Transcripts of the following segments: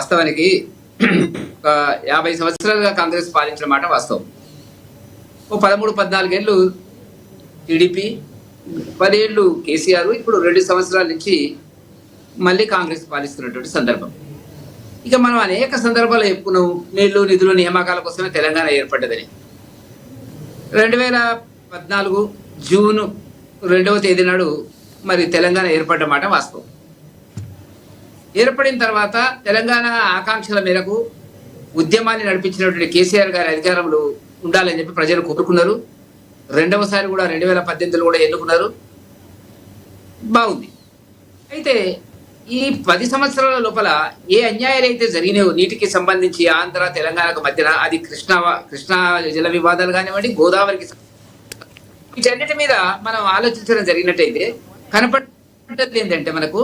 వాస్తవానికి ఒక 50 సంవత్సరాలుగా కాంగ్రెస్ పాలించిన మాట వాస్తవం. ఓ 13, 14 ఏళ్ళు టీడీపీ, 10 ఏళ్ళు కేసీఆర్, ఇప్పుడు 2 సంవత్సరాల నుంచి మళ్ళీ కాంగ్రెస్ పాలిస్తున్నటువంటి సందర్భం. ఇక మనం అనేక సందర్భాలు చెప్పుకున్నాం, నీళ్లు నిధులు నియామకాల కోసమే తెలంగాణ ఏర్పడ్డదని. 2014 జూన్ 2వ తేదీ నాడు మరి తెలంగాణ ఏర్పడ్డ మాట వాస్తవం. ఏర్పడిన తర్వాత తెలంగాణ ఆకాంక్షల మేరకు ఉద్యమాన్ని నడిపించినటువంటి కేసీఆర్ గారి అధికారంలో ఉండాలని చెప్పి ప్రజలు కోరుకున్నారు. రెండవసారి కూడా 2018లో కూడా ఎన్నుకున్నారు. బాగుంది. అయితే ఈ 10 సంవత్సరాల లోపల ఏ అన్యాయాలు అయితే జరిగినాయో నీటికి సంబంధించి ఆంధ్ర తెలంగాణకు మధ్యన, అది కృష్ణా జల వివాదాలు కానివ్వండి, గోదావరికి, వీటన్నిటి మీద మనం ఆలోచించడం జరిగినట్టయితే కనపడ్డది ఏంటంటే మనకు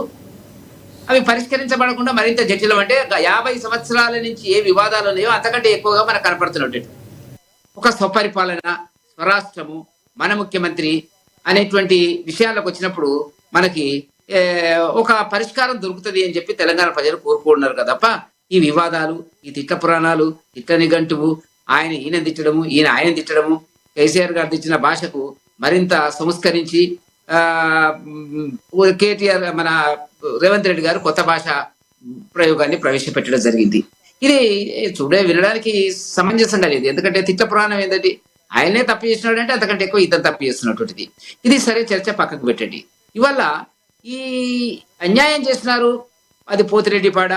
అవి పరిష్కరించబడకుండా మరింత జటిలం. అంటే 50 సంవత్సరాల నుంచి ఏ వివాదాలు ఉన్నాయో అంతకంటే ఎక్కువగా మనకు కనపడుతున్నట్టు ఒక స్వపరిపాలన, స్వరాష్ట్రము, మన ముఖ్యమంత్రి అనేటువంటి విషయాలకు వచ్చినప్పుడు మనకి ఒక పరిష్కారం దొరుకుతుంది అని చెప్పి తెలంగాణ ప్రజలు కోరుకుంటున్నారు కదా తప్ప ఈ వివాదాలు, ఈ తిట్ల పురాణాలు, తిట్ల నిఘంటువు, ఈయన తిట్టడము, ఆయన తిట్టడము, కేసీఆర్ గారు తెచ్చిన భాషకు మరింత సంస్కరించి కేటీఆర్ మన రేవంత్ రెడ్డి గారు కొత్త భాష ప్రయోగాన్ని ప్రవేశపెట్టడం జరిగింది. ఇది వినడానికి సమంజసంగా లేదు. ఎందుకంటే తిట్ల పురాణం ఏంటంటే ఆయనే తప్పు చేసినాడు అంటే అంతకంటే ఎక్కువ ఇతను తప్పు చేస్తున్నటువంటిది. ఇది సరే, చర్చ పక్కకు పెట్టండి. ఇవల్ల ఈ అన్యాయం చేస్తున్నారు. అది పోతిరెడ్డిపాడ,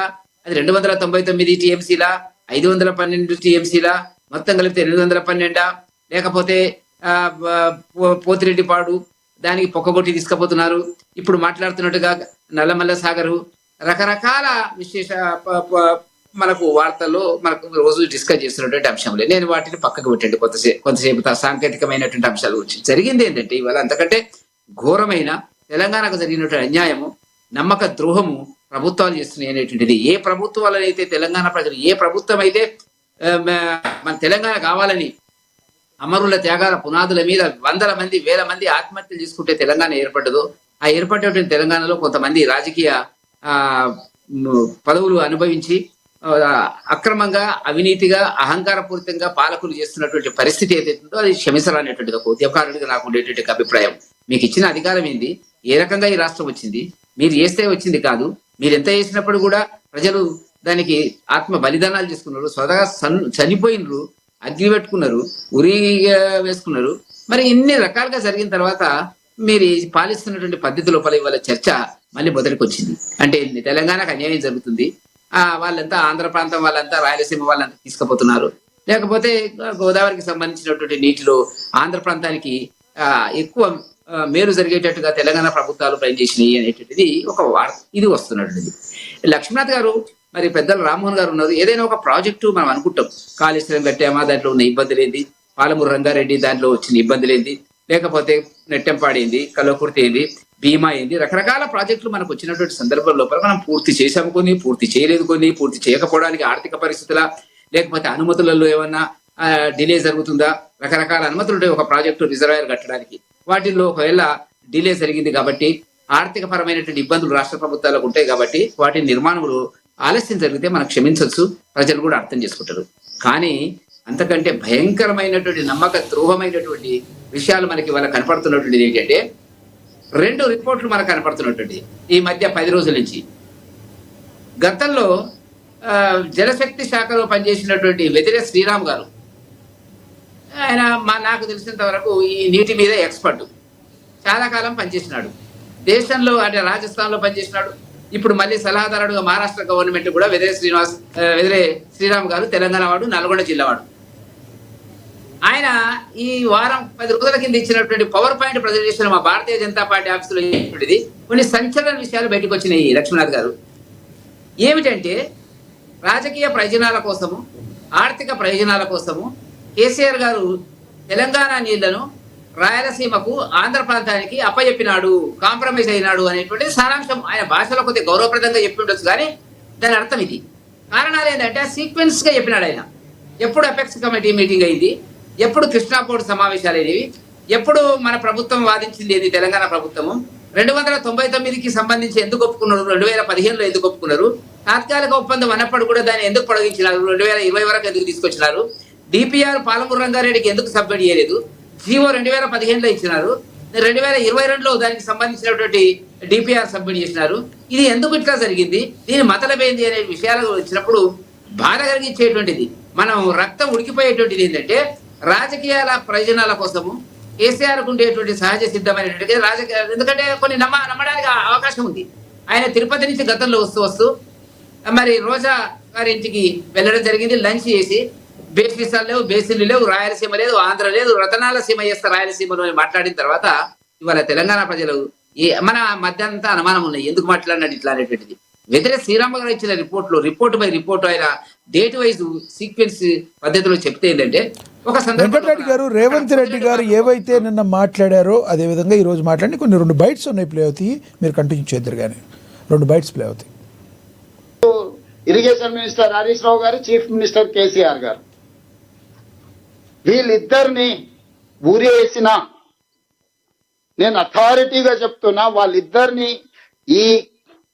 అది 299 టీఎంసీలా, 512 టీఎంసీలా, మొత్తం కలిపితే 812, లేకపోతే పోతిరెడ్డిపాడు దానికి పొక్కగొట్టి తీసుకుపోతున్నారు. ఇప్పుడు మాట్లాడుతున్నట్టుగా నల్లమల్ల సాగరు, రకరకాల విశేష మనకు వార్తల్లో మనకు రోజు డిస్కస్ చేస్తున్నటువంటి అంశంలే. నేను వాటిని పక్కకు పెట్టండి. కొంతసేపు సాంకేతికమైనటువంటి అంశాల గురించి. జరిగింది ఏంటంటే ఇవాళ అంతకంటే ఘోరమైన తెలంగాణకు జరిగినటువంటి అన్యాయము, నమ్మక ద్రోహము ప్రభుత్వాలు చేస్తున్నాయి అనేటువంటిది. ఏ ప్రభుత్వాలనైతే తెలంగాణ ప్రజలు, ఏ ప్రభుత్వం అయితే మన తెలంగాణ కావాలని అమరుల త్యాగాల పునాదుల మీద వందల మంది, వేల మంది ఆత్మహత్యలు చేసుకుంటే తెలంగాణ ఏర్పడ్డదో, ఆ ఏర్పడినటువంటి తెలంగాణలో కొంతమంది రాజకీయ పదవులు అనుభవించి అక్రమంగా, అవినీతిగా, అహంకారపూరితంగా పాలకులు చేస్తున్నటువంటి పరిస్థితి ఏదైతుందో అది క్షమించాలనేటువంటిది ఒక ఉద్యమకారుడిగా నాకు ఉండేటువంటి అభిప్రాయం. మీకు ఇచ్చిన అధికారం ఏంది? ఏ రకంగా ఈ రాష్ట్రం వచ్చింది? మీరు చేస్తే వచ్చింది కాదు. మీరు ఎంత చేసినప్పుడు కూడా ప్రజలు దానికి ఆత్మ బలిదానాలు చేసుకున్నారు, స్వతగా చనిపోయినరు, అగ్ని పెట్టుకున్నారు, ఉరి వేసుకున్నారు. మరి ఇన్ని రకాలుగా జరిగిన తర్వాత మీరు పాలిస్తున్నటువంటి పద్ధతి లోపల ఇవాళ చర్చ మళ్ళీ మొదటికి వచ్చింది. అంటే తెలంగాణకు అన్యాయం జరుగుతుంది, వాళ్ళంతా ఆంధ్ర ప్రాంతం వాళ్ళంతా, రాయలసీమ వాళ్ళంతా తీసుకుపోతున్నారు, లేకపోతే గోదావరికి సంబంధించినటువంటి నీటిలో ఆంధ్ర ప్రాంతానికి ఎక్కువ మేలు జరిగేటట్టుగా తెలంగాణ ప్రభుత్వాలు పనిచేసినాయి అనేటువంటిది ఒక వార్త. ఇది వస్తున్నటువంటిది. లక్ష్మీనాథ్ గారు, మరి పెద్దలు రామ్మోహన్ గారు ఉన్నారు. ఏదైనా ఒక ప్రాజెక్టు మనం అనుకుంటాం, కాళేశ్వరం కట్టామా, దాంట్లో ఉన్న ఇబ్బందులు ఏంది, పాలమూరు రంగారెడ్డి దాంట్లో వచ్చిన ఇబ్బందులు ఏంది, లేకపోతే నెట్టెంపాడి ఏంది, కల్వకుర్తి ఏంది, భీమా ఏంది, రకరకాల ప్రాజెక్టులు మనకు వచ్చినటువంటి సందర్భం లోపల మనం పూర్తి చేసాము కొన్ని, పూర్తి చేయలేదు కొన్ని, పూర్తి చేయకపోవడానికి ఆర్థిక పరిస్థితుల, లేకపోతే అనుమతులలో ఏమన్నా డిలే జరుగుతుందా, రకరకాల అనుమతులు ఉంటాయి ఒక ప్రాజెక్టు రిజర్వాయర్ కట్టడానికి. వాటిల్లో ఒకవేళ డిలే జరిగింది కాబట్టి ఆర్థిక పరమైనటువంటి ఇబ్బందులు రాష్ట్ర ప్రభుత్వాలకు ఉంటాయి కాబట్టి వాటి నిర్మాణములు ఆలస్యం జరిగితే మనం క్షమించవచ్చు, ప్రజలు కూడా అర్థం చేసుకుంటారు. కానీ అంతకంటే భయంకరమైనటువంటి నమ్మక ద్రోహమైనటువంటి విషయాలు మనకి వాళ్ళ కనపడుతున్నటువంటిది ఏంటంటే 2 రిపోర్ట్లు మనకు కనపడుతున్నటువంటి ఈ మధ్య 10 రోజుల నుంచి. గతంలో జలశక్తి శాఖలో పనిచేసినటువంటి వెదిరే శ్రీరామ్ గారు, ఆయన నాకు తెలిసినంత వరకు ఈ నీటి మీద ఎక్స్పర్ట్, చాలా కాలం పనిచేసినాడు. దేశంలో అంటే రాజస్థాన్లో పనిచేసినాడు. ఇప్పుడు మళ్ళీ సలహాదారుడుగా మహారాష్ట్ర గవర్నమెంట్ కూడా వెదిరే శ్రీరామ్ గారు తెలంగాణ వాడు, నల్గొండ జిల్లా వాడు. ఆయన ఈ వారం 10 రోజుల కింద ఇచ్చినటువంటి పవర్ పాయింట్ ప్రజెంటేషన్ మా భారతీయ జనతా పార్టీ ఆఫీసులో ఇచ్చినటువంటిది కొన్ని సంచలన విషయాలు బయటకు వచ్చినాయి. లక్ష్మీనాథ్ గారు ఏమిటంటే, రాజకీయ ప్రయోజనాల కోసము, ఆర్థిక ప్రయోజనాల కోసము కేసీఆర్ గారు తెలంగాణ నీళ్లను రాయలసీమకు, ఆంధ్ర ప్రాంతానికి అప్పచెప్పినాడు, కాంప్రమైజ్ అయినాడు అనేటువంటిది సారాంశం. ఆయన భాషలో కొద్దిగా గౌరవప్రదంగా చెప్పి ఉండొచ్చు, కానీ దాని అర్థం ఇది. కారణాలు ఏంటంటే సీక్వెన్స్ గా చెప్పినాడు ఆయన. ఎప్పుడు అపెక్స్ కమిటీ మీటింగ్ అయింది, ఎప్పుడు కృష్ణా బోర్డు సమావేశాలు అయినవి, ఎప్పుడు మన ప్రభుత్వం వాదించింది ఏది, తెలంగాణ ప్రభుత్వము 299కి సంబంధించి ఎందుకు ఒప్పుకున్నారు, 2015లో ఎందుకు ఒప్పుకున్నారు, తాత్కాలిక ఒప్పందం అన్నప్పుడు కూడా దాన్ని ఎందుకు పొడిగించినారు? 2020 వరకు ఎందుకు తీసుకొచ్చినారు? డిపిఆర్ పాలమూరు రంగారెడ్డికి ఎందుకు సబ్మిట్ చేయలేదు? జీవో 2015లో ఇచ్చినారు, 2022లో దానికి సంబంధించినటువంటి డిపిఆర్ సబ్మిట్ చేసినారు. ఇది ఎందుకు ఇట్లా జరిగింది, దీని మతలబేంది అనే విషయాలు వచ్చినప్పుడు బాధ కలిగించేటువంటిది. మనం రక్తం ఉడికిపోయేటువంటిది ఏంటంటే రాజకీయాల ప్రయోజనాల కోసము కేసీఆర్ కు ఉండేటువంటి సహజ సిద్ధమైనటువంటి రాజకీయ, ఎందుకంటే కొన్ని నమ్మడానికి అవకాశం ఉంది. ఆయన తిరుపతి నుంచి గతంలో వస్తూ మరి రోజా గారి ఇంటికి వెళ్ళడం జరిగింది. లంచ్ చేసి బేసిసాలు లేవు, బేసిన్లు లేవు, రాయలసీమ లేదు, ఆంధ్ర లేదు, రతనాల సీమ చేస్తా రాయలసీమలో అని మాట్లాడిన తర్వాత ఇవాళ తెలంగాణ ప్రజలు మన మధ్య అంతా అనుమానం ఉన్నాయి, ఎందుకు మాట్లాడినట్టు ఇట్లా అనేటువంటిది. వెదరే శ్రీరామ గారు ఇచ్చిన రిపోర్ట్ బై రిపోర్ట్ ఆయన డేట్ వైజ్ సీక్వెన్స్ పద్ధతిలో చెప్తే ఏంటంటే ఒక వెంకటరెడ్డి గారు, రేవంత్ రెడ్డి గారు ఏవైతే నిన్న మాట్లాడారో అదే విధంగా ఈ రోజు మాట్లాడి కొన్ని 2 బైట్స్ ఉన్నాయి, ప్లే అవుతాయి, మీరు కంటిన్యూ చేద్దరు కానీ 2 బైట్స్ ప్లే అవుతాయి. ఇరిగేషన్ మినిస్టర్ హరీష్ రావు గారు, చీఫ్ మినిస్టర్ కేసీఆర్ గారు, వీళ్ళిద్దరిని ఊరేసిన, నేను అథారిటీగా చెప్తున్నా, వాళ్ళిద్దరిని ఈ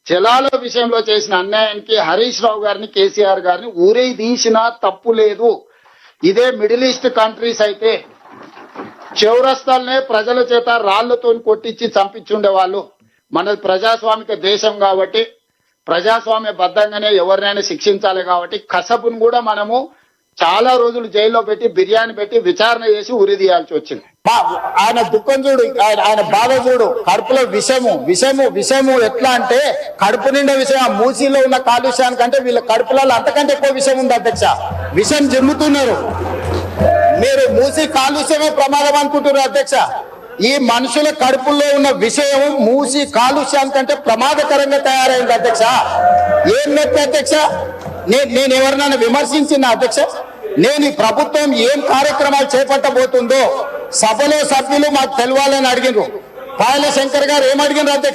జలాల విషయంలో చేసిన అన్యాయానికి హరీష్ రావు గారిని, కేసీఆర్ గారిని ఊరే తీసినా తప్పు లేదు. ఇదే మిడిల్ ఈస్ట్ కంట్రీస్ అయితే చౌరస్తాలనే ప్రజల చేత రాళ్లతో కొట్టించి చంపించుండే వాళ్ళు. మనది ప్రజాస్వామిక దేశం కాబట్టి ప్రజాస్వామ్య బద్దంగానే ఎవరినైనా శిక్షించాలి కాబట్టి కసబును కూడా మనము చాలా రోజులు జైల్లో పెట్టి బిర్యానీ పెట్టి విచారణ చేసి ఉరి తీయాల్సి వచ్చింది. ఆయన దుఃఖం చూడు, ఆయన బాధ చూడు, కడుపులో విషము ఎట్లా అంటే కడుపు నిండా విషయం. మూసీలో ఉన్న కాలుష్యానికంటే వీళ్ళ కడుపులలో అంతకంటే ఎక్కువ విషయం ఉంది అధ్యక్ష. విషం జిమ్ముతున్నారు. మీరు మూసీ కాలుష్యమే ప్రమాదం అనుకుంటున్నారు అధ్యక్ష. ఈ మనుషుల కడుపుల్లో ఉన్న విషయం మూసి కాలుష్యానికంటే ప్రమాదకరంగా తయారైంది అధ్యక్ష. ఏం నెప్పి అధ్యక్ష? నేను ఎవరినైనా విమర్శించిన అధ్యక్ష? నేను ఈ ప్రభుత్వం ఏం కార్యక్రమాలు చేపట్టబోతుందో సభలో సభ్యులు మాకు తెలవాలని అడిగినారు. పాయల శంకర్ గారు ఏమడిగినారు అధ్యక్ష?